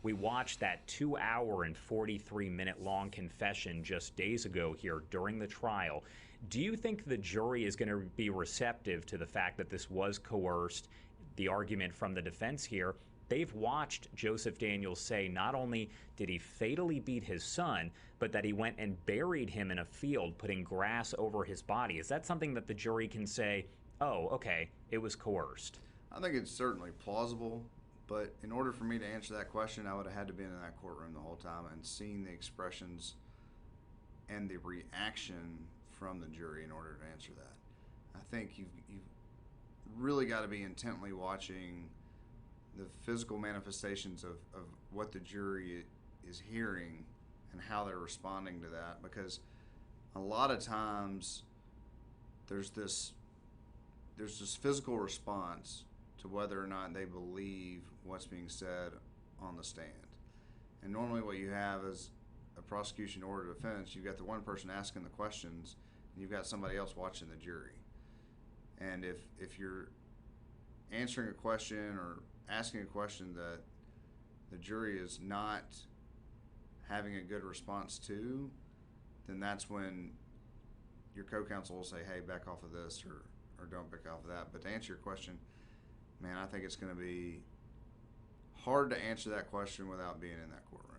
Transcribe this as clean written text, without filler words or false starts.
We watched that 2 hour and 43-minute long confession just days ago here during the trial. Do you think the jury is going to be receptive to the fact that this was coerced? The argument from the defense here, they've watched Joseph Daniels say not only did he fatally beat his son, but that he went and buried him in a field, putting grass over his body. Is that something that the jury can say, oh, okay, it was coerced? I think it's certainly plausible, but in order for me to answer that question, I would have had to be in that courtroom the whole time and seen the expressions and the reaction from the jury in order to answer that. I think you've really got to be intently watching the physical manifestations of what the jury is hearing and how they're responding to that, because a lot of times there's this physical response to whether or not they believe what's being said on the stand. And normally what you have is a prosecution or a defense. You've got the one person asking the questions, and you've got somebody else watching the jury. And if you're answering a question or asking a question that the jury is not having a good response to, then that's when your co-counsel will say, hey, back off of this, or don't back off of that. But to answer your question, man, I think it's going to be hard to answer that question without being in that courtroom.